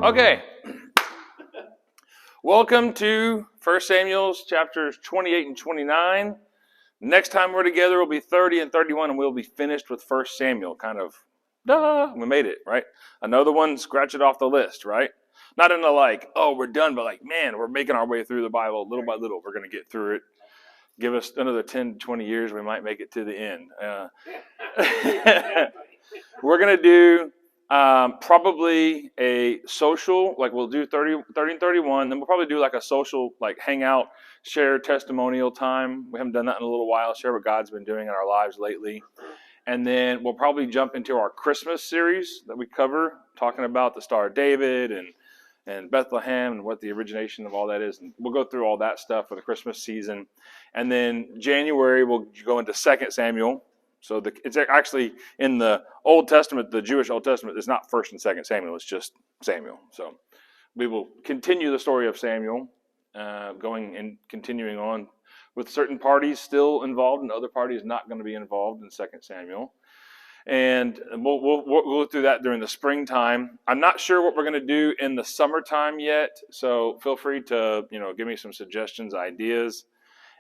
Okay. Welcome to 1 Samuel chapters 28 and 29. Next time we're together will be 30 and 31, and we'll be finished with 1 Samuel. Kind of, duh, we made it, right? Another one, scratch it off the list, right? Not in the oh, we're done, but man, we're making our way through the Bible little by little. We're going to get through it. Give us another 10 to 20 years, we might make it to the end. We're going to do probably a social, we'll do 30 and 31. Then we'll probably do a social, hangout, share testimonial time. We haven't done that in a little while. Share what God's been doing in our lives lately. And then we'll probably jump into our Christmas series that we cover, talking about the Star of David and Bethlehem and what the origination of all that is. And we'll go through all that stuff for the Christmas season. And then January, we'll go into 2 Samuel. So it's actually in the Old Testament, the Jewish Old Testament, it's not 1 and 2 Samuel, it's just Samuel. So we will continue the story of Samuel, going and continuing on with certain parties still involved and other parties not going to be involved in 2 Samuel. And we'll go through that during the springtime. I'm not sure what we're going to do in the summertime yet, so feel free to give me some suggestions, ideas.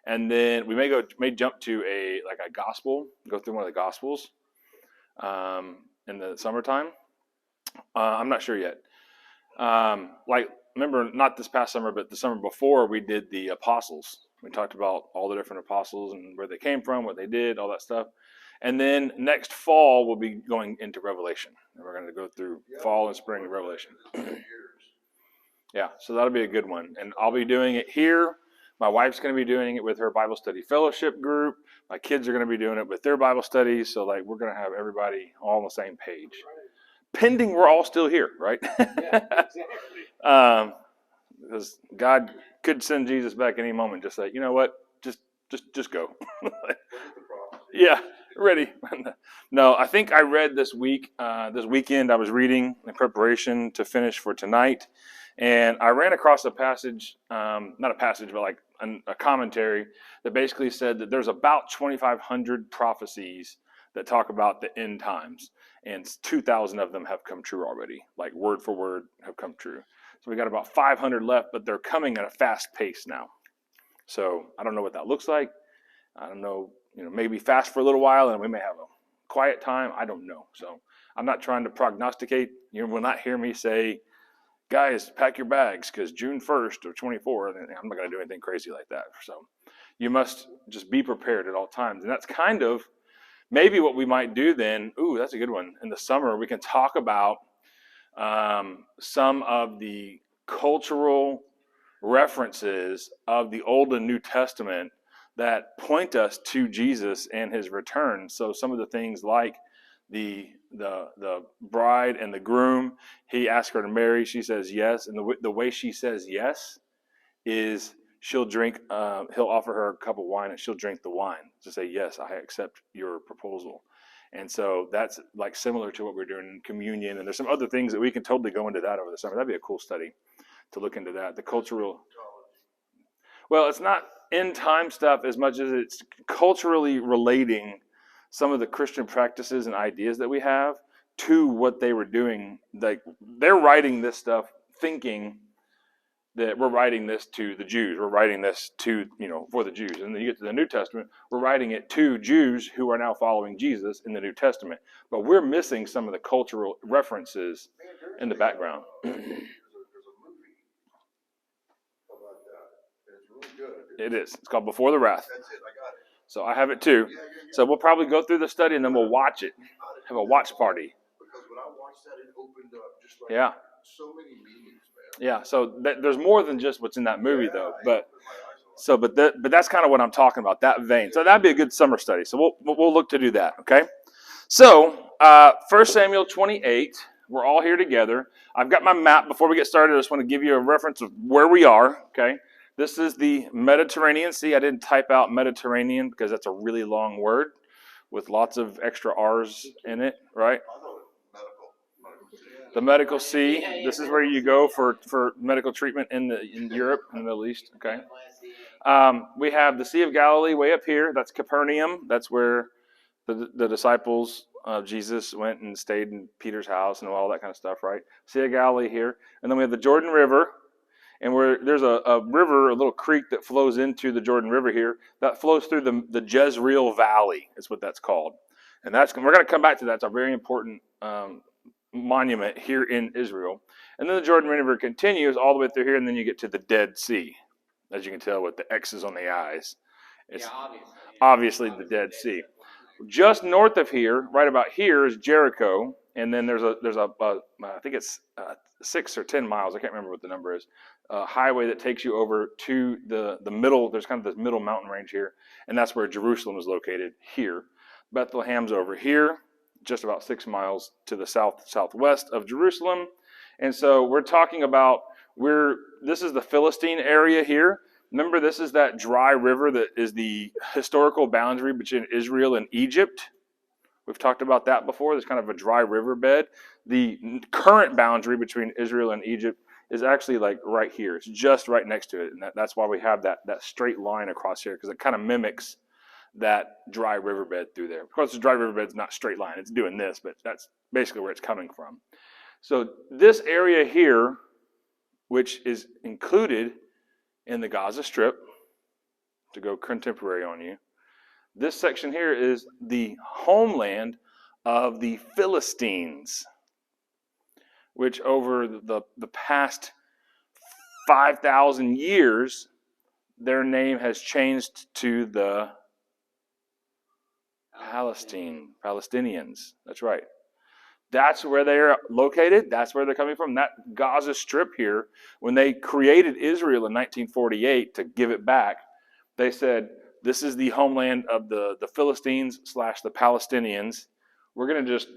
And then we may jump to a gospel, go through one of the gospels in the summertime. I'm not sure yet. Remember, not this past summer, but the summer before, we did the apostles. We talked about all the different apostles and where they came from, what they did, all that stuff. And then next fall, we'll be going into Revelation. And we're going to go through fall and spring of Revelation. Yeah, so that'll be a good one. And I'll be doing it here. My wife's going to be doing it with her Bible study fellowship group. My kids are going to be doing it with their Bible studies. So we're going to have everybody all on the same page. Pending we're all still here, right? Yeah, exactly. Because God could send Jesus back any moment. Just say, you know what? Just go. Yeah, ready. No, I think I read this weekend I was reading in preparation to finish for tonight. And I ran across a passage, not a passage, but a commentary that basically said that there's about 2,500 prophecies that talk about the end times. And 2,000 of them have come true already, word for word have come true. So we got about 500 left, but they're coming at a fast pace now. So I don't know what that looks like. I don't know, maybe fast for a little while and we may have a quiet time. I don't know. So I'm not trying to prognosticate. You will not hear me say, guys, pack your bags because June 1st or 24, I'm not going to do anything crazy like that. So you must just be prepared at all times. And that's kind of maybe what we might do then. Ooh, that's a good one. In the summer, we can talk about some of the cultural references of the Old and New Testament that point us to Jesus and his return. So some of the things like the bride and the groom, he asks her to marry, she says yes, and the way she says yes is she'll drink, he'll offer her a cup of wine and she'll drink the wine to say, yes, I accept your proposal. And so that's similar to what we're doing in communion, and there's some other things that we can totally go into that over the summer. That'd be a cool study to look into that. The cultural, well, it's not end time stuff as much as it's culturally relating some of the Christian practices and ideas that we have to what they were doing. They're writing this stuff thinking that we're writing this to the Jews. We're writing this to, for the Jews. And then you get to the New Testament, we're writing it to Jews who are now following Jesus in the New Testament. But we're missing some of the cultural references in the background. There's a movie about that. It's really good. It is. It's called Before the Wrath. That's it. I got it. So I have it too. Yeah. So we'll probably go through the study and then we'll watch it. Have a watch party. Because when I watched that, it opened up just so many meanings, man. Yeah. So there's more than just what's in that movie, though. But that's kind of what I'm talking about, that vein. So that'd be a good summer study. So we'll look to do that. Okay. So 1 Samuel 28. We're all here together. I've got my map. Before we get started, I just want to give you a reference of where we are. Okay. This is the Mediterranean Sea. I didn't type out Mediterranean because that's a really long word with lots of extra R's in it, right? The medical sea. This is where you go for medical treatment in Europe and the Middle East. Okay. We have the Sea of Galilee way up here. That's Capernaum. That's where the disciples Jesus went and stayed in Peter's house and all that kind of stuff, right? Sea of Galilee here. And then we have the Jordan River. And there's a river, a little creek that flows into the Jordan River here. That flows through the Jezreel Valley is what that's called. And we're going to come back to that. It's a very important monument here in Israel. And then the Jordan River continues all the way through here, and then you get to the Dead Sea, as you can tell with the X's on the eyes. It's obviously the Dead Sea. Just north of here, right about here, is Jericho, and then there's a I think it's 6 or 10 miles. I can't remember what the number is. A highway that takes you over to the middle. There's kind of this middle mountain range here, and that's where Jerusalem is located here. Bethlehem's over here, just about 6 miles to the southwest of Jerusalem. And so we're talking about this is the Philistine area here. Remember, this is that dry river that is the historical boundary between Israel and Egypt. We've talked about that before. There's kind of a dry riverbed. The current boundary between Israel and Egypt is actually like right here. It's just right next to it. And that's why we have that straight line across here, because it kind of mimics that dry riverbed through there. Of course, the dry riverbed is not straight line. It's doing this, but that's basically where it's coming from. So this area here, which is included in the Gaza Strip, to go contemporary on you, this section here is the homeland of the Philistines, which over the past 5,000 years, their name has changed to the Palestinians. That's right. That's where they're located. That's where they're coming from. That Gaza Strip here, when they created Israel in 1948 to give it back, they said, this is the homeland of the Philistines / the Palestinians. We're going to just,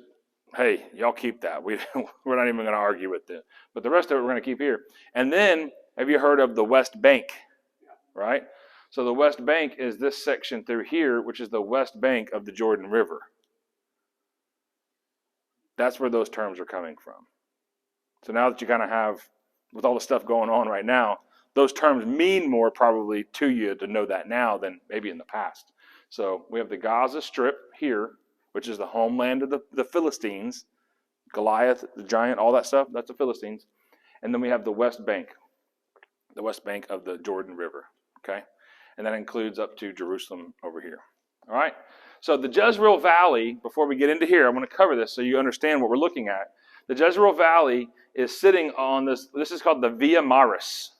hey, y'all keep that. We're not even going to argue with it. But the rest of it we're going to keep here. And then, have you heard of the West Bank? Right? So the West Bank is this section through here, which is the West Bank of the Jordan River. That's where those terms are coming from. So now that you kind of have, with all the stuff going on right now, those terms mean more probably to you to know that now than maybe in the past. So we have the Gaza Strip here, which is the homeland of the Philistines, Goliath, the giant, all that stuff, that's the Philistines. And then we have the West Bank of the Jordan River, okay? And that includes up to Jerusalem over here, all right? So the Jezreel Valley, before we get into here, I want to cover this so you understand what we're looking at. The Jezreel Valley is sitting on this is called the Via Maris.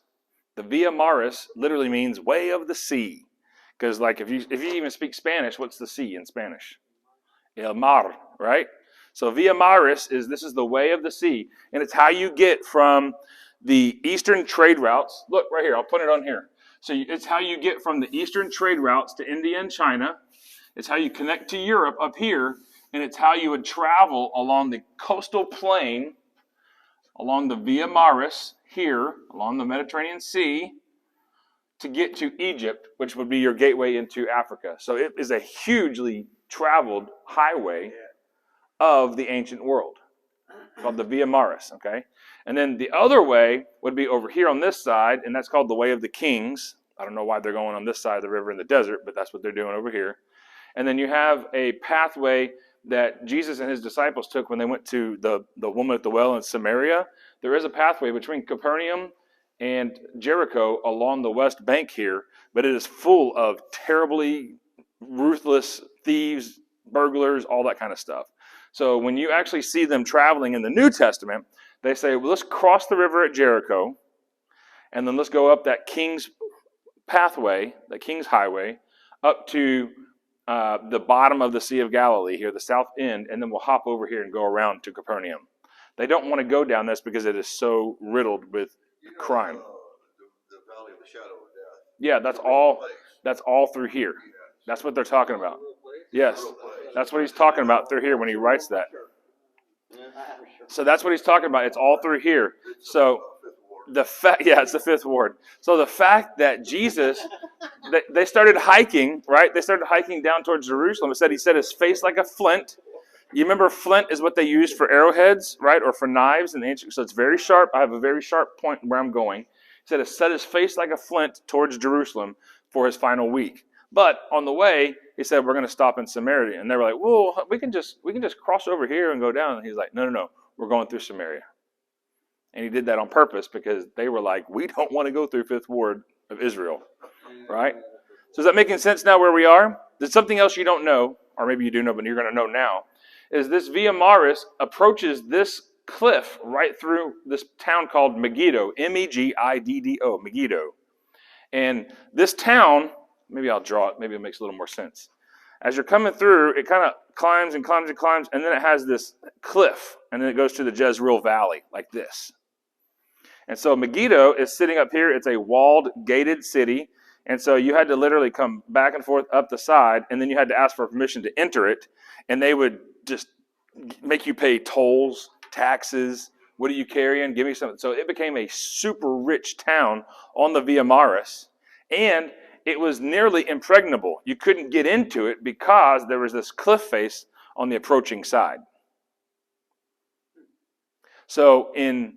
The Via Maris literally means way of the sea. Because like if you even speak Spanish, what's the sea in Spanish? El mar, right? So Via Maris this is the way of the sea. And it's how you get from the eastern trade routes. Look right here, I'll put it on here. So it's how you get from the eastern trade routes to India and China. It's how you connect to Europe up here, and it's how you would travel along the coastal plain, along the Via Maris here, along the Mediterranean Sea, to get to Egypt, which would be your gateway into Africa. So it is a hugely traveled highway of the ancient world, called the Via Maris, okay? And then the other way would be over here on this side, and that's called the Way of the Kings. I don't know why they're going on this side of the river in the desert, but that's what they're doing over here. And then you have a pathway that Jesus and his disciples took when they went to the woman at the well in Samaria. There is a pathway between Capernaum and Jericho along the west bank here, but it is full of terribly ruthless thieves, burglars, all that kind of stuff. So when you actually see them traveling in the New Testament, they say, well, let's cross the river at Jericho, and then let's go up that King's pathway, the King's highway, up to the bottom of the Sea of Galilee here, the south end, and then we'll hop over here and go around to Capernaum. They don't want to go down this because it is so riddled with crime. The valley of the shadow of death. Yeah, that's all through here. That's what they're talking about. Yes, that's what he's talking about through here when he writes that. So that's what he's talking about. It's all through here. So it's the fifth ward. So the fact that Jesus, they started hiking, right? They started hiking down towards Jerusalem. He set his face like a flint. You remember flint is what they used for arrowheads, right? Or for knives in the ancient. So it's very sharp. I have a very sharp point where I'm going. He said, set his face like a flint towards Jerusalem for his final week. But on the way, He said, we're going to stop in Samaria. And they were like, well, we can just cross over here and go down. And he's like, no, we're going through Samaria. And he did that on purpose because they were like, we don't want to go through Fifth Ward of Israel, right? So is that making sense now where we are? There's something else you don't know, or maybe you do know, but you're going to know now, is this Via Maris approaches this cliff right through this town called Megiddo, Megiddo, Megiddo. And this town, maybe I'll draw it, maybe it makes a little more sense. As you're coming through, it kind of climbs and climbs and climbs, and then it has this cliff, and then it goes to the Jezreel Valley like this. And so Megiddo is sitting up here. It's a walled, gated city. And so you had to literally come back and forth up the side, and then you had to ask for permission to enter it. And they would just make you pay tolls, taxes. What are you carrying? Give me something. So it became a super rich town on the Via Maris. And it was nearly impregnable. You couldn't get into it because there was this cliff face on the approaching side. So in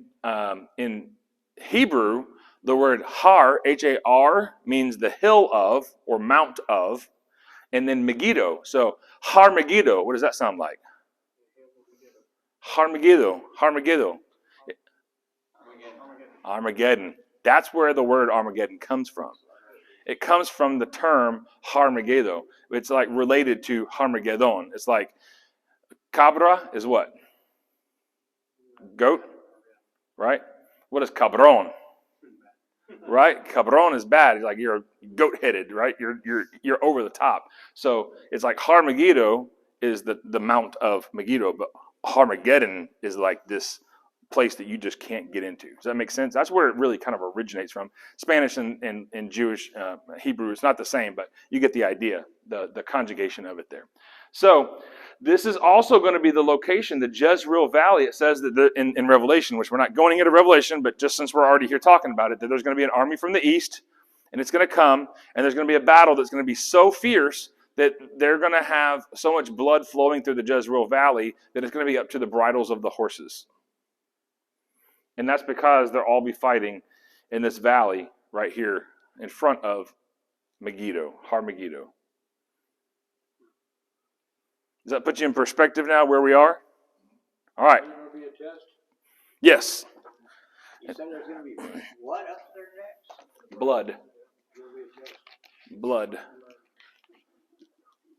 Hebrew, the word har, H-A-R, means the hill of or mount of, and then Megiddo. So Har Megiddo, what does that sound like? Har Megiddo, Har Megiddo. Armageddon. That's where the word Armageddon comes from. It comes from the term Har Megiddo. It's like related to Harmageddon. It's like cabra is what? Goat, right? What is cabron? Right? Cabron is bad. It's like you're goat-headed, right? You're over the top. So it's like Har Megiddo is the mount of Megiddo, but Harmageddon is like this place that you just can't get into. Does that make sense? That's where it really kind of originates from. Spanish and Jewish, Hebrew, it's not the same, but you get the idea, the conjugation of it there. So this is also going to be the location, the Jezreel Valley. It says that in Revelation, which we're not going into Revelation, but just since we're already here talking about it, that there's going to be an army from the east, and it's going to come, and there's going to be a battle that's going to be so fierce that they're going to have so much blood flowing through the Jezreel Valley that it's going to be up to the bridles of the horses. And that's because they'll all be fighting in this valley right here in front of Megiddo, Har Megiddo. Does that put you in perspective now where we are? All right. Yes. You said there's going to be what up there next? Blood. Blood.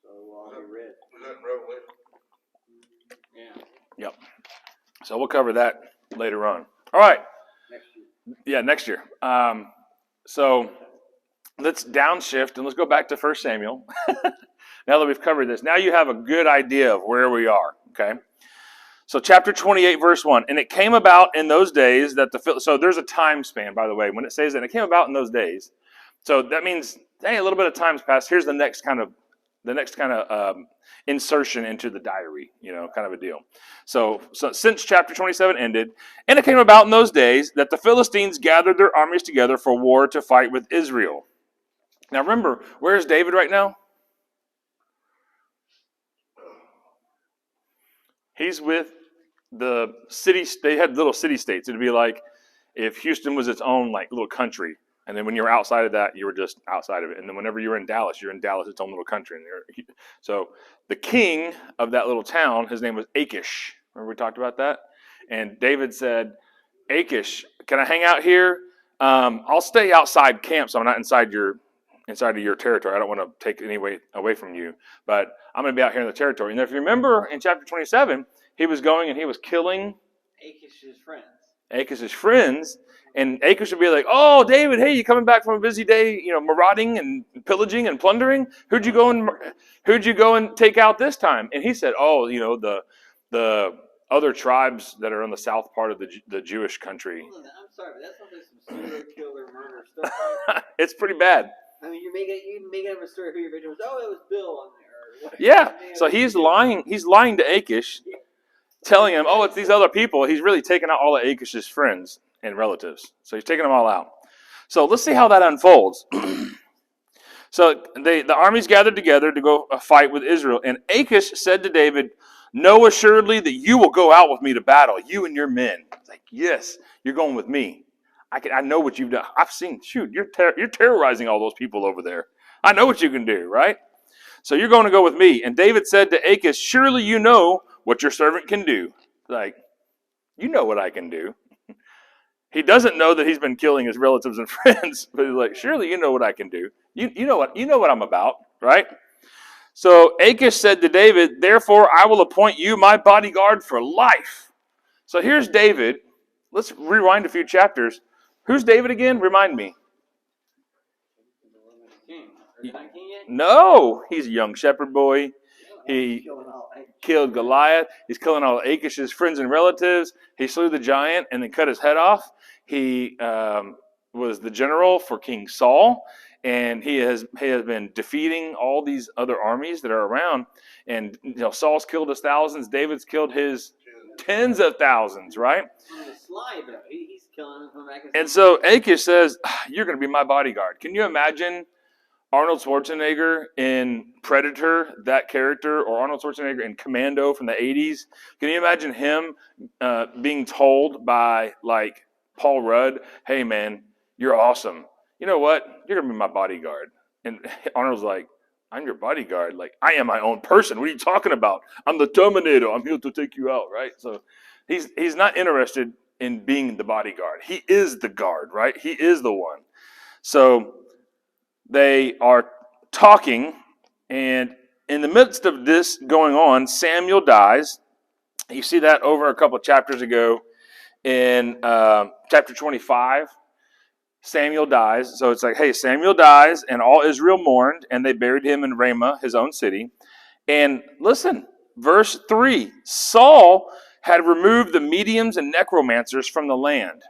So I'll be red. Was that in Revelation? Yeah. Yep. So we'll cover that later on. All right. Next year. Yeah, next year. So let's downshift and let's go back to 1 Samuel. Now that we've covered this, now you have a good idea of where we are, okay? So chapter 28, verse 1. And it came about in those days that so there's a time span, by the way, when it says that it came about in those days. So that means, hey, a little bit of time's passed. Here's the next kind of insertion into the diary, kind of a deal. So since chapter 27 ended, and it came about in those days that the Philistines gathered their armies together for war to fight with Israel. Now remember, where's David right now? He's with the city. They had little city states. It'd be like if Houston was its own like little country. And then when you were outside of that, you were just outside of it. And then whenever you were in Dallas, you're in Dallas, its own little country. So the king of that little town, his name was Achish. Remember we talked about that? And David said, Achish, can I hang out here? I'll stay outside camp, so I'm not inside of your territory. I don't want to take any away from you. But I'm going to be out here in the territory. And if you remember in chapter 27, he was going and he was killing Achish's friends. And Achish would be like, oh, David, hey, you coming back from a busy day, marauding and pillaging and plundering? Who'd you go and take out this time? And he said, oh, the other tribes that are on the south part of the Jewish country. I'm sorry, but that's not just some serial killer murder stuff. Like It's pretty bad. I mean, you make up a story who your victim was. Oh, it was Bill on there. Yeah. So he's lying. He's lying to Achish, telling him, oh, it's these other people. He's really taking out all of Achish's friends and relatives. So he's taking them all out. So let's see how that unfolds. So the armies gathered together to go fight with Israel. And Achish said to David, know assuredly that you will go out with me to battle, you and your men. It's like, yes, you're going with me. I know what you've done. I've seen, you're terrorizing all those people over there. I know what you can do, right? So you're going to go with me. And David said to Achish, surely you know what your servant can do. Like, you know what I can do. He doesn't know that he's been killing his relatives and friends, but he's like, surely you know what I can do. You know what I'm about, right? So Achish said to David, therefore I will appoint you my bodyguard for life. So here's David. Let's rewind a few chapters. Who's David again? Remind me. No, he's a young shepherd boy. He killed Goliath. He's killing all Achish's friends and relatives. He slew the giant and then cut his head off. He was the general for King Saul, and he has been defeating all these other armies that are around. And Saul's killed his thousands. David's killed his tens of thousands, right? He's killing them from back. And so Achish says, "You're going to be my bodyguard." Can you imagine Arnold Schwarzenegger in Predator, that character, or Arnold Schwarzenegger in Commando from the 80s? Can you imagine him being told by, like, Paul Rudd, hey, man, you're awesome. You know what? You're going to be my bodyguard. And Arnold's like, I'm your bodyguard. Like, I am my own person. What are you talking about? I'm the Terminator. I'm here to take you out, right? So he's not interested in being the bodyguard. He is the guard, right? He is the one. So they are talking, and in the midst of this going on, Samuel dies. You see that over a couple of chapters ago in chapter 25. Samuel dies. So it's like, hey, Samuel dies, and all Israel mourned, and they buried him in Ramah, his own city. And listen, verse 3, Saul had removed the mediums and necromancers from the land.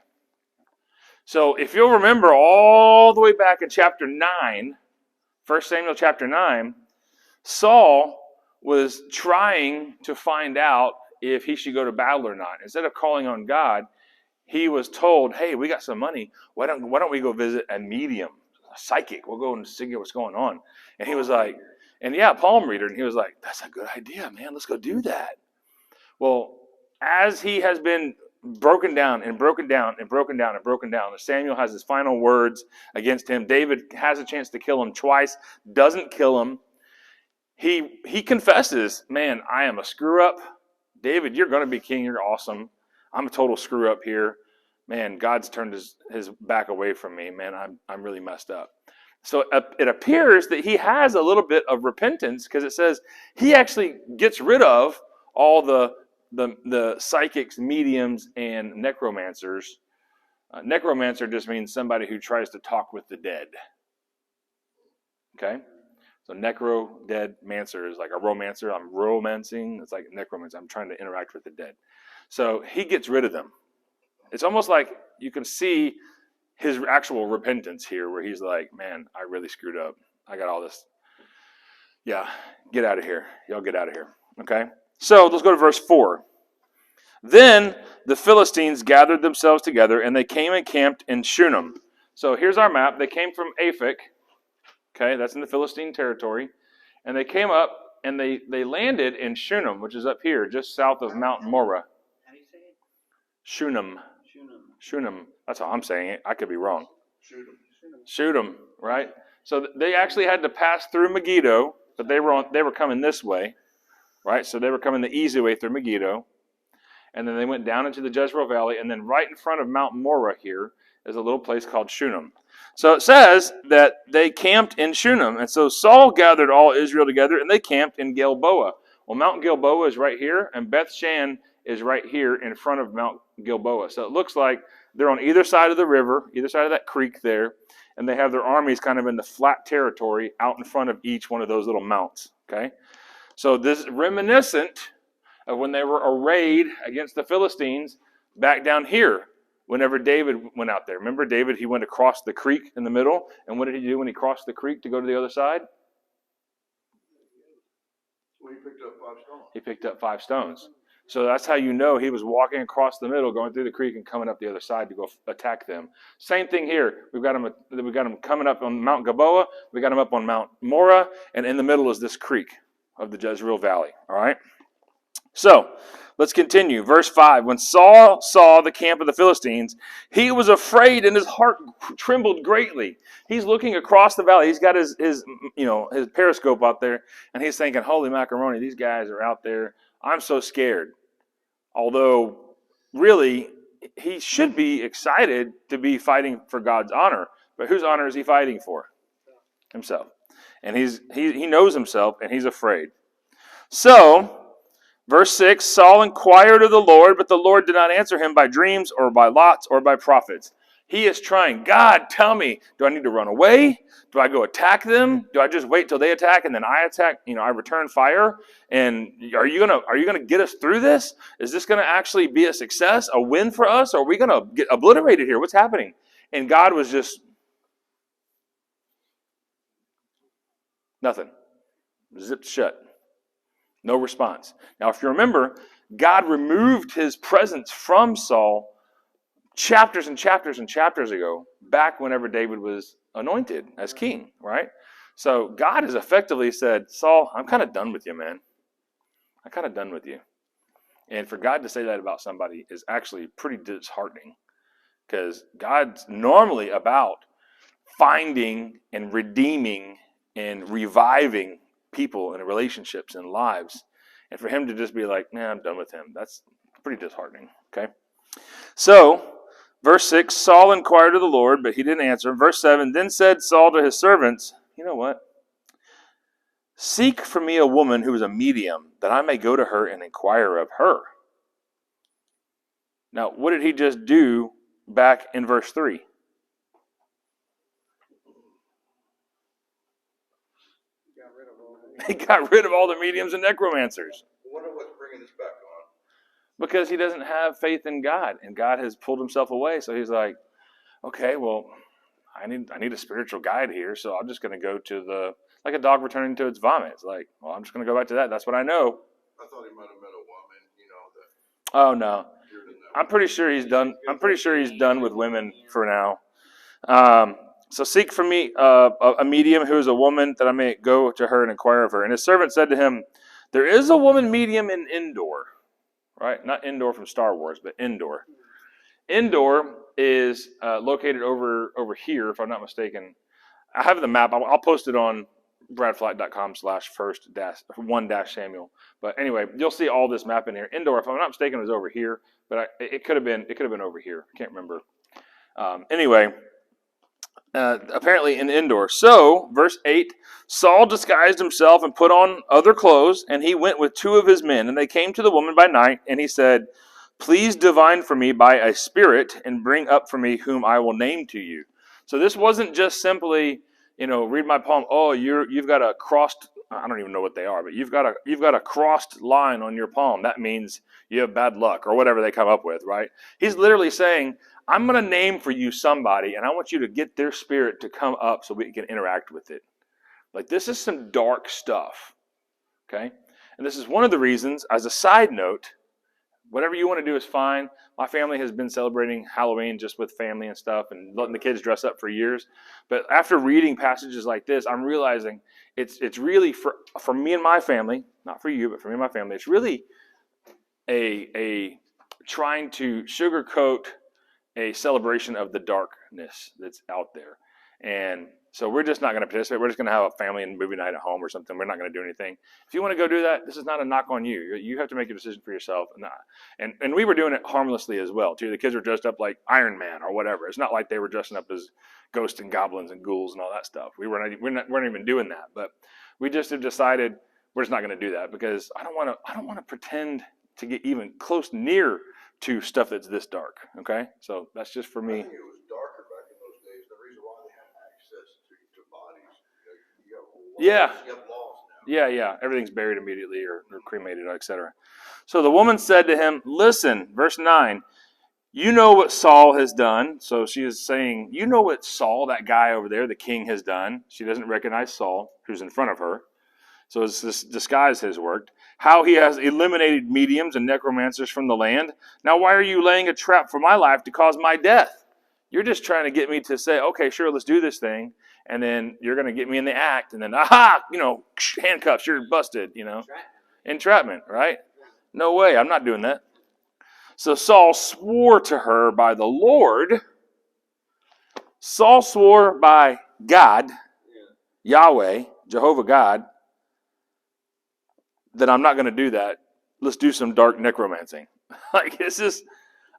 So if you'll remember all the way back in chapter 9, 1 Samuel chapter 9, Saul was trying to find out if he should go to battle or not. Instead of calling on God, he was told, hey, we got some money. Why don't we go visit a medium, a psychic? We'll go and see what's going on. And he was like, palm reader. And he was like, that's a good idea, man. Let's go do that. Well, as he has been broken down and broken down and broken down and broken down, and Samuel has his final words against him. David has a chance to kill him twice, doesn't kill him. He confesses, man, I am a screw up. David, you're going to be king. You're awesome. I'm a total screw up here. Man, God's turned his back away from me. Man, I'm really messed up. So it appears that he has a little bit of repentance, because it says he actually gets rid of all the psychics, mediums, and necromancers. Necromancer just means somebody who tries to talk with the dead. Okay? So dead mancer is like a romancer. I'm romancing. It's like necromancer. I'm trying to interact with the dead. So he gets rid of them. It's almost like you can see his actual repentance here, where he's like, man, I really screwed up. I got all this. Yeah, get out of here. Y'all get out of here. Okay? So let's go to verse 4. Then the Philistines gathered themselves together, and they came and camped in Shunem. So here's our map. They came from Aphek. Okay, that's in the Philistine territory. And they came up, and they landed in Shunem, which is up here, just south of Mount Morah. How do you say it? Shunem. That's how I'm saying it. I could be wrong. Shunem, right? So they actually had to pass through Megiddo, but they were coming this way, right? So they were coming the easy way through Megiddo. And then they went down into the Jezreel Valley, and then right in front of Mount Morah here is a little place called Shunem. So it says that they camped in Shunem. And so Saul gathered all Israel together, and they camped in Gilboa. Well, Mount Gilboa is right here, and Beth Shan is right here in front of Mount Gilboa. So it looks like they're on either side of the river, either side of that creek there, and they have their armies kind of in the flat territory out in front of each one of those little mounts. Okay? So this is reminiscent of when they were arrayed against the Philistines back down here, whenever David went out there. Remember David, he went across the creek in the middle, and what did he do when he crossed the creek to go to the other side? Well, he picked up 5 stones. He picked up 5 stones. So that's how you know he was walking across the middle, going through the creek, and coming up the other side to go attack them. Same thing here. We've got him coming up on Mount Gilboa. We got him up on Mount Morah, and in the middle is this creek of the Jezreel Valley. All right. So, let's continue. Verse 5. When Saul saw the camp of the Philistines, he was afraid and his heart trembled greatly. He's looking across the valley. He's got his periscope out there, and he's thinking, holy macaroni, these guys are out there. I'm so scared. Although, really, he should be excited to be fighting for God's honor. But whose honor is he fighting for? Himself. And he knows himself, and he's afraid. So, verse 6, Saul inquired of the Lord, but the Lord did not answer him by dreams or by lots or by prophets. He is trying, God, tell me, do I need to run away? Do I go attack them? Do I just wait till they attack and then I attack? I return fire? And are you gonna get us through this? Is this gonna actually be a success, a win for us? Or are we gonna get obliterated here? What's happening? And God was just nothing. Zipped shut. No response. Now, if you remember, God removed his presence from Saul chapters and chapters and chapters ago, back whenever David was anointed as king, right? So God has effectively said, Saul, I'm kind of done with you, man. I'm kind of done with you. And for God to say that about somebody is actually pretty disheartening, because God's normally about finding and redeeming and reviving people and relationships and lives. And for him to just be like, nah, I'm done with him, that's pretty disheartening. Okay. So, verse 6, Saul inquired of the Lord, but he didn't answer. Verse 7, then said Saul to his servants, you know what? Seek for me a woman who is a medium, that I may go to her and inquire of her. Now, what did he just do back in verse 3? He got rid of all the mediums and necromancers. I wonder what's bringing this back on. Because he doesn't have faith in God, and God has pulled himself away. So he's like, okay, well, I need a spiritual guide here, so I'm just going to go to like a dog returning to its vomit. It's like, well, I'm just going to go back to that. That's what I know. I thought he might have met a woman, Oh no, I'm pretty sure he's done. I'm pretty sure he's done with women for now. So seek for me a medium who is a woman, that I may go to her and inquire of her. And his servant said to him, there is a woman medium in Endor. Right? Not Endor from Star Wars, but Endor. Endor is located over here, if I'm not mistaken. I have the map. I'll post it on bradflight.com/1-Samuel. But anyway, you'll see all this map in here. Endor, if I'm not mistaken, was over here, but it could have been over here. I can't remember. Anyway, apparently in Endor. So, verse 8, Saul disguised himself and put on other clothes, and he went with 2 of his men. And they came to the woman by night, and he said, please divine for me by a spirit, and bring up for me whom I will name to you. So this wasn't just simply, read my palm. Oh, you've got a crossed, I don't even know what they are, but you've got a crossed line on your palm. That means you have bad luck, or whatever they come up with, right? He's literally saying, I'm going to name for you somebody, and I want you to get their spirit to come up so we can interact with it. Like, this is some dark stuff, okay? And this is one of the reasons, as a side note, whatever you want to do is fine. My family has been celebrating Halloween just with family and stuff and letting the kids dress up for years. But after reading passages like this, I'm realizing it's really for me and my family, not for you, but for me and my family, it's really a trying to sugarcoat a celebration of the darkness that's out there. And so we're just not going to participate. We're just going to have a family and movie night at home or something. We're not going to do anything. If you want to go do that, this is not a knock on you. You have to make a decision for yourself. And we were doing it harmlessly as well, too. The kids were dressed up like Iron Man or whatever. It's not like they were dressing up as ghosts and goblins and ghouls and all that stuff. We weren't even doing that. But we just have decided we're just not going to do that, because I don't want to pretend to get even close near to stuff that's this dark. Okay, so that's just for me. I think it was darker back in those days. The reason why they had access to bodies, you have laws now. Yeah. Everything's buried immediately or cremated, etc. So the woman said to him, listen, verse 9, you know what Saul has done. So she is saying, you know what Saul, that guy over there, the king, has done. She doesn't recognize Saul, who's in front of her. So this disguise has worked. How he has eliminated mediums and necromancers from the land. Now why are you laying a trap for my life to cause my death? You're just trying to get me to say, okay, sure, let's do this thing. And then you're going to get me in the act. And then, aha, handcuffs, you're busted, Entrapment, right? No way, I'm not doing that. So Saul swore to her by the Lord. Saul swore by God, Yahweh, Jehovah God, that I'm not going to do that. Let's do some dark necromancing. Like, this is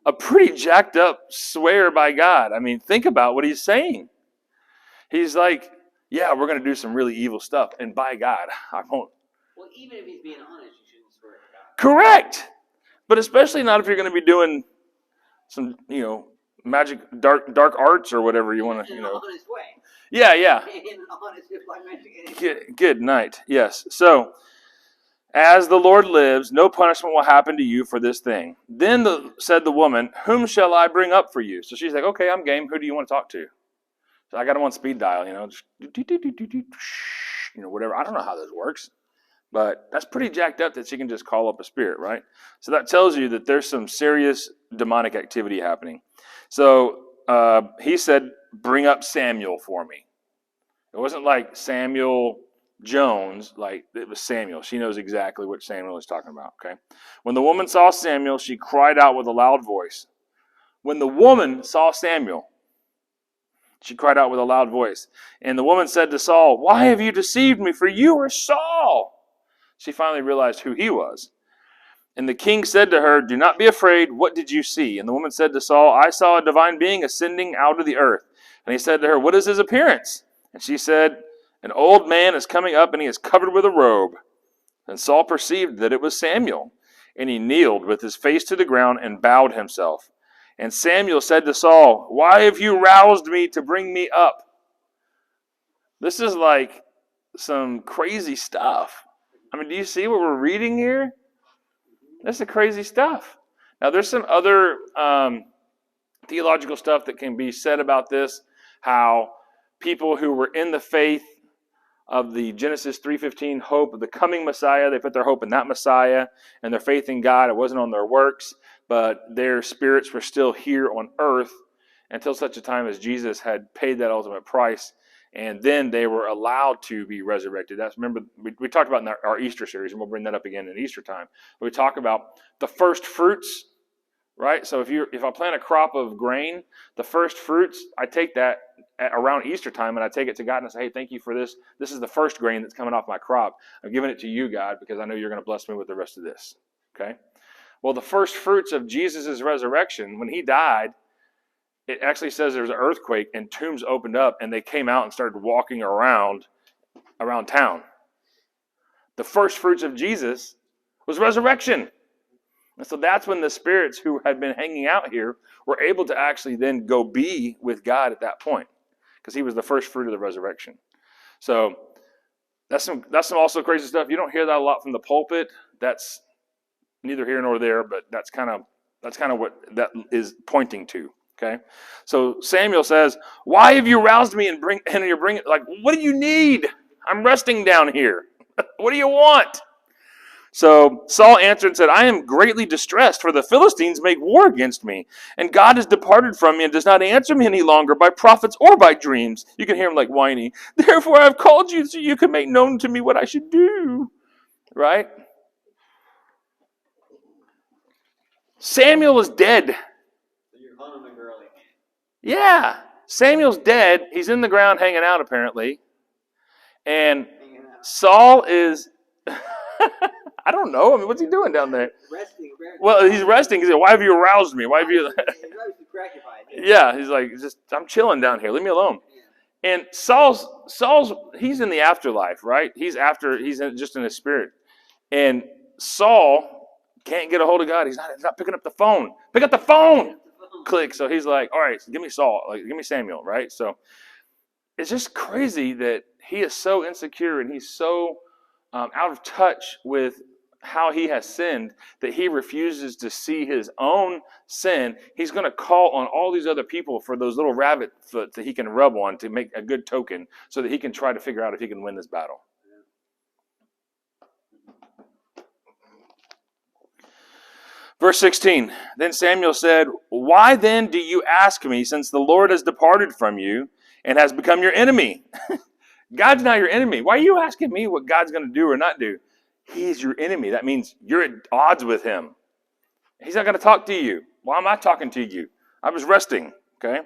a pretty jacked up swear by God. I mean, think about what he's saying. He's like, yeah, we're going to do some really evil stuff. And by God, I won't. Well, even if he's being honest, you shouldn't swear to God. Correct. But especially not if you're going to be doing some, magic, dark arts or whatever you want to, In an honest way. Yeah. In an honest way, like magic. Good night. Yes. So, as the Lord lives, no punishment will happen to you for this thing. Then said the woman, whom shall I bring up for you? So she's like, okay, I'm game. Who do you want to talk to? So I got him on speed dial, just whatever. I don't know how this works, but that's pretty jacked up that she can just call up a spirit, right? So that tells you that there's some serious demonic activity happening. So he said, bring up Samuel for me. It wasn't like Samuel Jones, like it was Samuel. She knows exactly what Samuel is talking about, okay? When the woman saw Samuel, she cried out with a loud voice. When the woman saw Samuel, she cried out with a loud voice. And the woman said to Saul, why have you deceived me? For you are Saul. She finally realized who he was. And the king said to her, do not be afraid. What did you see? And the woman said to Saul, I saw a divine being ascending out of the earth. And he said to her, what is his appearance? And she said, an old man is coming up, and he is covered with a robe. And Saul perceived that it was Samuel. And he kneeled with his face to the ground and bowed himself. And Samuel said to Saul, why have you roused me to bring me up? This is like some crazy stuff. I mean, do you see what we're reading here? That's the crazy stuff. Now, there's some other theological stuff that can be said about this, how people who were in the faith of the Genesis 3:15 hope of the coming Messiah, they put their hope in that Messiah and their faith in God. It wasn't on their works, but their spirits were still here on earth until such a time as Jesus had paid that ultimate price, and then they were allowed to be resurrected. Remember, we talked about in our Easter series, and we'll bring that up again in Easter time. We talk about the first fruits, right? So if I plant a crop of grain, the first fruits, I take that around Easter time, and I take it to God and I say, hey, thank you for this. This is the first grain that's coming off my crop. I'm giving it to you, God, because I know you're going to bless me with the rest of this. Okay? Well, the first fruits of Jesus' resurrection, when he died, it actually says there was an earthquake and tombs opened up and they came out and started walking around town. The first fruits of Jesus was resurrection. And so that's when the spirits who had been hanging out here were able to actually then go be with God at that point, because he was the first fruit of the resurrection. So that's some also crazy stuff. You don't hear that a lot from the pulpit. That's neither here nor there, but that's kind of what that is pointing to. Okay, so Samuel says, "Why have you roused me and you're bringing, like, what do you need? I'm resting down here. What do you want?" So Saul answered and said, I am greatly distressed, for the Philistines make war against me, and God has departed from me and does not answer me any longer by prophets or by dreams. You can hear him like whiny. Therefore I have called you so you can make known to me what I should do. Right? Samuel is dead. So you're calling him a girly. Yeah. Samuel's dead. He's in the ground hanging out apparently. And Saul is... I don't know. I mean, what's he doing down there? Resting. Well, he's resting. He's like, why have you aroused me? Why have you... Yeah, he's like, I'm chilling down here. Leave me alone. Yeah. And Saul's, he's in the afterlife, right? He's just in his spirit. And Saul can't get a hold of God. He's not picking up the phone. Pick up the phone! Click. So he's like, all right, give me Saul. Like, give me Samuel, right? So it's just crazy that he is so insecure and he's so out of touch with how he has sinned that he refuses to see his own sin. He's going to call on all these other people for those little rabbit foot that he can rub on to make a good token so that he can try to figure out if he can win this battle. Verse 16, then Samuel said, why then do you ask me, since the Lord has departed from you and has become your enemy? God's not your enemy. Why are you asking me what God's going to do or not do? He's your enemy. That means you're at odds with him. He's not going to talk to you. Why am I talking to you? I was resting. Okay.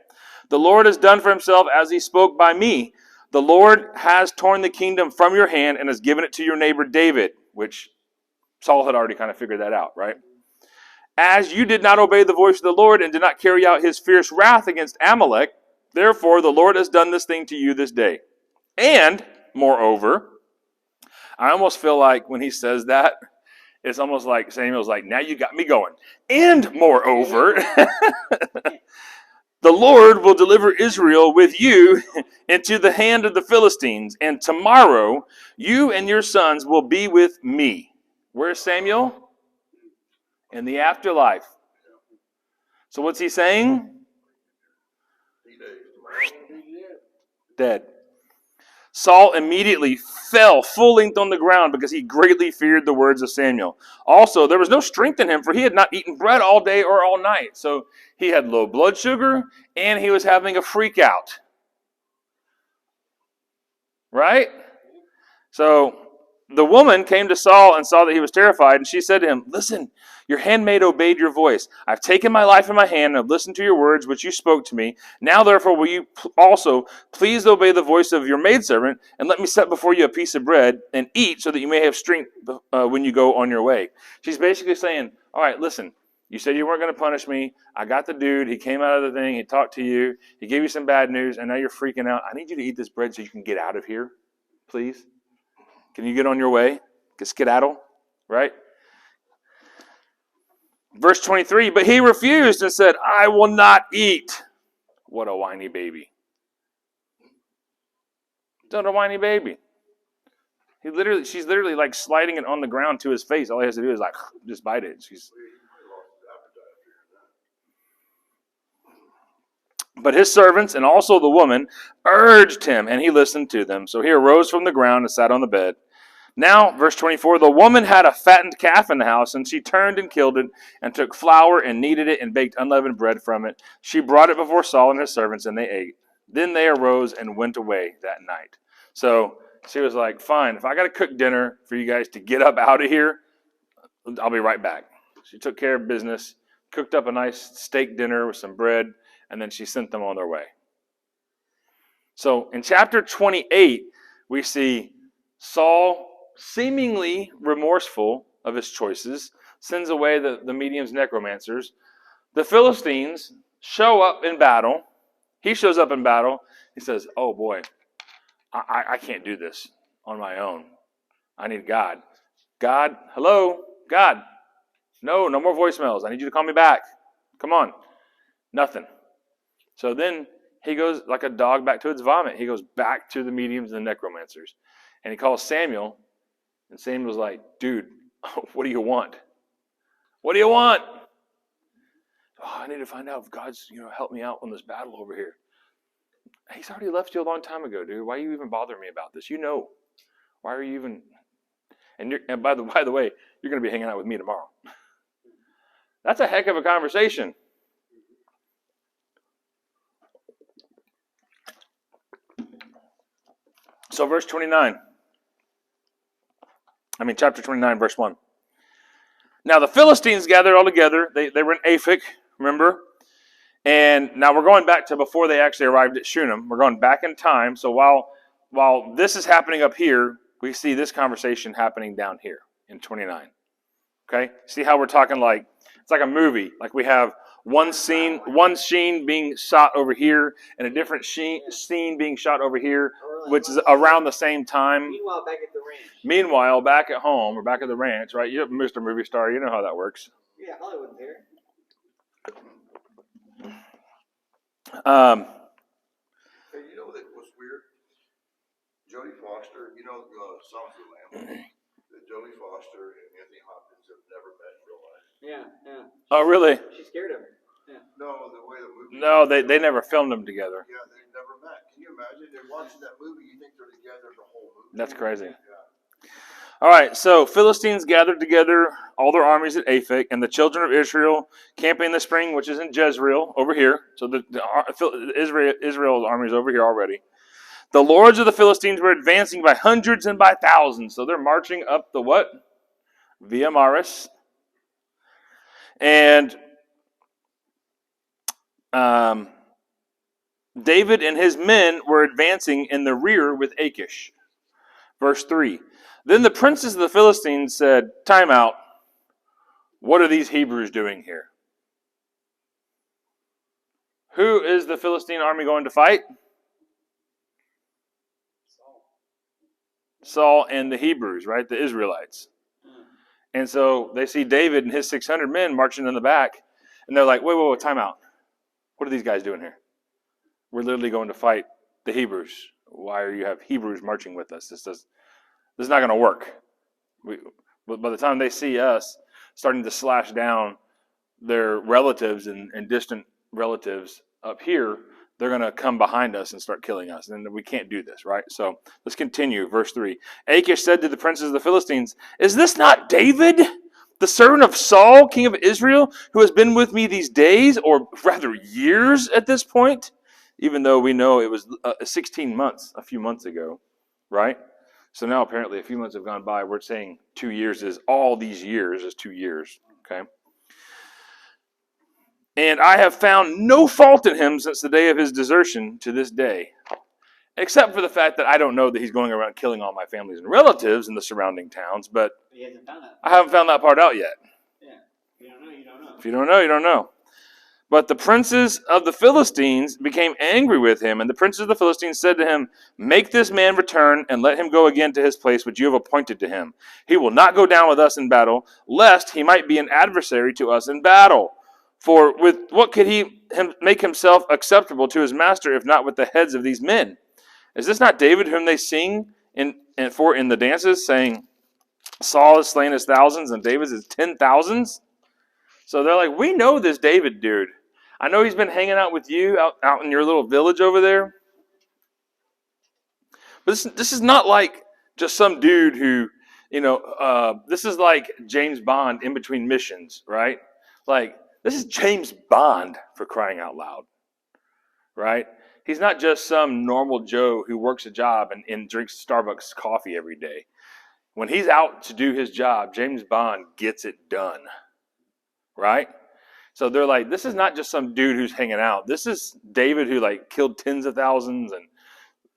The Lord has done for himself as he spoke by me. The Lord has torn the kingdom from your hand and has given it to your neighbor David, which Saul had already kind of figured that out, right? As you did not obey the voice of the Lord and did not carry out his fierce wrath against Amalek, therefore the Lord has done this thing to you this day. And, moreover, I almost feel like when he says that, it's almost like Samuel's like, now you got me going. And, moreover, the Lord will deliver Israel with you into the hand of the Philistines, and tomorrow you and your sons will be with me. Where's Samuel? In the afterlife. So what's he saying? Dead. Saul immediately fell full length on the ground because he greatly feared the words of Samuel. Also, there was no strength in him, for he had not eaten bread all day or all night. So he had low blood sugar, and he was having a freak out. Right? So the woman came to Saul and saw that he was terrified, and she said to him, listen, your handmaid obeyed your voice. I've taken my life in my hand and have listened to your words, which you spoke to me. Now, therefore, will you also please obey the voice of your maidservant, and let me set before you a piece of bread and eat, so that you may have strength when you go on your way. She's basically saying, all right, listen, you said you weren't going to punish me. I got the dude. He came out of the thing. He talked to you. He gave you some bad news, and now you're freaking out. I need you to eat this bread so you can get out of here, please. Can you get on your way? Get skedaddle, right? Verse 23, but he refused and said, I will not eat. What a whiny baby. What a whiny baby. She's literally like sliding it on the ground to his face. All he has to do is like, just bite it. But his servants and also the woman urged him, and he listened to them. So he arose from the ground and sat on the bed. Now, verse 24, the woman had a fattened calf in the house, and she turned and killed it, and took flour and kneaded it, and baked unleavened bread from it. She brought it before Saul and his servants, and they ate. Then they arose and went away that night. So she was like, fine, if I got to cook dinner for you guys to get up out of here, I'll be right back. She took care of business, cooked up a nice steak dinner with some bread, and then she sent them on their way. So in chapter 28, we see Saul, seemingly remorseful of his choices, sends away the mediums, necromancers. The Philistines show up in battle. He shows up in battle. He says, oh boy, I can't do this on my own. I need God. God, hello, God. No more voicemails. I need you to call me back. Come on. Nothing. So then he goes like a dog back to its vomit. He goes back to the mediums and the necromancers. And he calls Samuel. And Samuel's like, dude, what do you want? What do you want? Oh, I need to find out if God's, helped me out on this battle over here. He's already left you a long time ago, dude. Why are you even bothering me about this? Why are you even? And by the way, you're going to be hanging out with me tomorrow. That's a heck of a conversation. So verse 29. Chapter 29, verse 1. Now the Philistines gathered all together. They were in Aphek, remember? And now we're going back to before they actually arrived at Shunem. We're going back in time. So while this is happening up here, we see this conversation happening down here in 29. Okay? See how we're talking like, it's like a movie. Like we have one scene being shot over here, and a different scene being shot over here, which is around the same time. Meanwhile, back at the ranch. Meanwhile, back at home or back at the ranch, right? You're Mr. Movie Star. You know how that works. Yeah, Hollywood's here. Hey, you know what's weird? Jodie Foster, Songs of the Lamb. That Jodie Foster and Anthony Hopkins have never met in real life. Yeah. Oh, really? She's scared of her. Yeah. No, the way the movie. No, they never filmed them together. Yeah, they've never met. Can you imagine? They're watching that movie. You think they're together the whole movie. That's crazy. Yeah. All right, so Philistines gathered together all their armies at Aphek, and the children of Israel camping in the spring, which is in Jezreel, over here. So Israel's army is over here already. The lords of the Philistines were advancing by hundreds and by thousands. So they're marching up the what? via Maris. And David and his men were advancing in the rear with Achish. Verse 3. Then the princes of the Philistines said, time out. What are these Hebrews doing here? Who is the Philistine army going to fight? Saul and the Hebrews, right? The Israelites. And so they see David and his 600 men marching in the back, and they're like, wait, time out. What are these guys doing here? We're literally going to fight the Hebrews. Why are you have Hebrews marching with us? This is not going to work. But by the time they see us starting to slash down their relatives and distant relatives up here, they're going to come behind us and start killing us. And we can't do this, right? So let's continue. Verse 3. Achish said to the princes of the Philistines, is this not David, the servant of Saul, king of Israel, who has been with me these days, or rather years at this point? Even though we know it was 16 months, a few months ago, right? So now apparently a few months have gone by. We're saying 2 years is all these years is 2 years, okay? And I have found no fault in him since the day of his desertion to this day, except for the fact that I don't know that he's going around killing all my families and relatives in the surrounding towns, but I haven't found that part out yet. Yeah. If you don't know, you don't know. If you don't know, you don't know. But the princes of the Philistines became angry with him, and the princes of the Philistines said to him, make this man return and let him go again to his place which you have appointed to him. He will not go down with us in battle, lest he might be an adversary to us in battle. For with what could he make himself acceptable to his master, if not with the heads of these men? Is this not David whom they sing in the dances, saying, Saul has slain his thousands and David's his 10,000s? So they're like, we know this David dude. I know he's been hanging out with you out in your little village over there. But this is not like just some dude who, this is like James Bond in between missions, right? Like, this is James Bond, for crying out loud, right? He's not just some normal Joe who works a job and drinks Starbucks coffee every day. When he's out to do his job, James Bond gets it done, right? So they're like, this is not just some dude who's hanging out. This is David who killed tens of thousands. And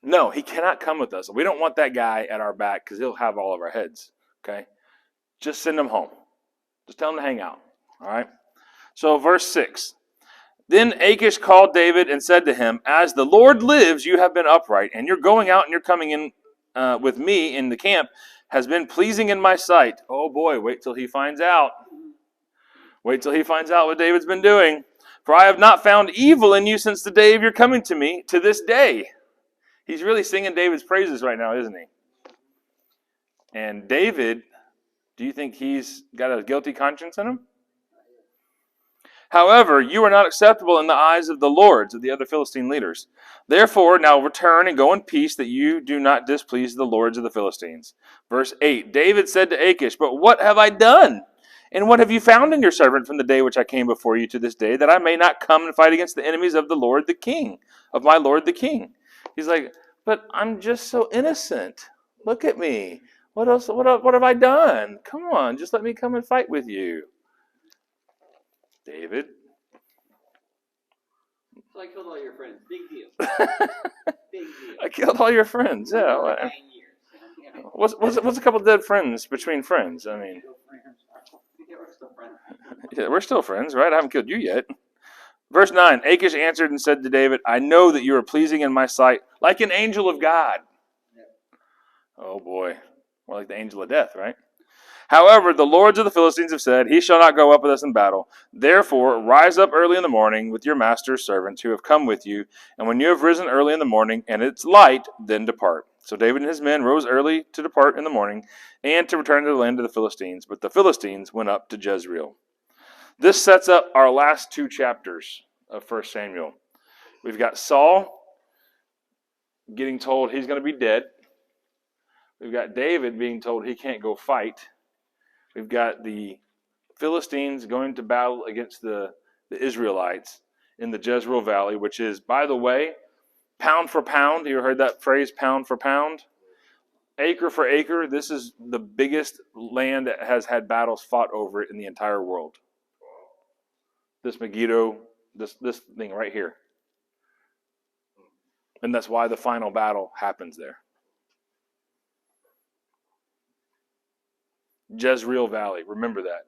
no, he cannot come with us. We don't want that guy at our back because he'll have all of our heads, okay? Just send him home. Just tell him to hang out, all right? So verse 6, then Achish called David and said to him, as the Lord lives, you have been upright, and your going out and your coming in with me in the camp has been pleasing in my sight. Oh boy, wait till he finds out. Wait till he finds out what David's been doing. For I have not found evil in you since the day of your coming to me to this day. He's really singing David's praises right now, isn't he? And David, do you think he's got a guilty conscience in him? However, you are not acceptable in the eyes of the lords, of the other Philistine leaders. Therefore, now return and go in peace, that you do not displease the lords of the Philistines. Verse 8, David said to Achish, but what have I done? And what have you found in your servant from the day which I came before you to this day, that I may not come and fight against the enemies of the Lord the king, of my Lord the king? He's like, but I'm just so innocent. Look at me. What else? What have I done? Come on, just let me come and fight with you. David. So I killed all your friends. Big deal. Big deal. I killed all your friends. Yeah. 9 years. What's a couple dead friends between friends? I mean, Yeah, we're still friends. yeah, we're still friends, right? I haven't killed you yet. Verse 9, Achish answered and said to David, I know that you are pleasing in my sight, like an angel of God. Yeah. Oh boy. More like the angel of death, right? However, the lords of the Philistines have said, he shall not go up with us in battle. Therefore, rise up early in the morning with your master's servants who have come with you, and when you have risen early in the morning, and it's light, then depart. So David and his men rose early to depart in the morning, and to return to the land of the Philistines. But the Philistines went up to Jezreel. This sets up our last 2 chapters of 1 Samuel. We've got Saul getting told he's going to be dead. We've got David being told he can't go fight. We've got the Philistines going to battle against the Israelites in the Jezreel Valley, which is, by the way, pound for pound. You heard that phrase, pound for pound? acre for acre, this is the biggest land that has had battles fought over it in the entire world. This Megiddo, this thing right here. And that's why the final battle happens there. Jezreel Valley, remember that.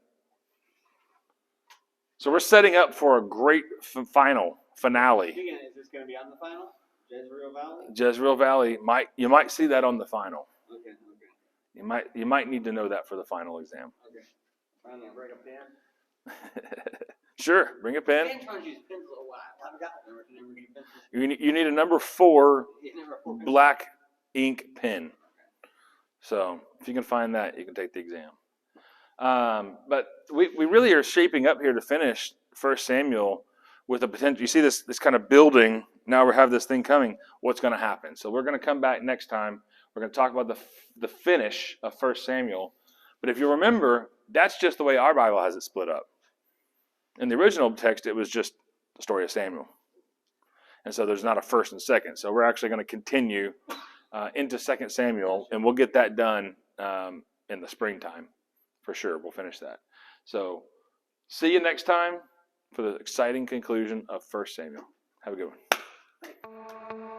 So we're setting up for a great finale. Again, is this going to be on the final? Jezreel Valley? Jezreel Valley, you might see that on the final. Okay. You might need to know that for the final exam. Okay. Finally, bring a pen. Sure, bring a pen. I'm trying to use pencil a while. I haven't got one. You need a number 4 Number 4 black ink pen. So if you can find that, you can take the exam. But we really are shaping up here to finish 1 Samuel with a potential. You see this kind of building. Now we have this thing coming. What's going to happen? So we're going to come back next time. We're going to talk about the finish of 1 Samuel. But if you remember, that's just the way our Bible has it split up. In the original text, it was just the story of Samuel. And so there's not a first and second. So we're actually going to continue into 2 Samuel, and we'll get that done in the springtime. For sure, we'll finish that. So see you next time for the exciting conclusion of 1 Samuel. Have a good one.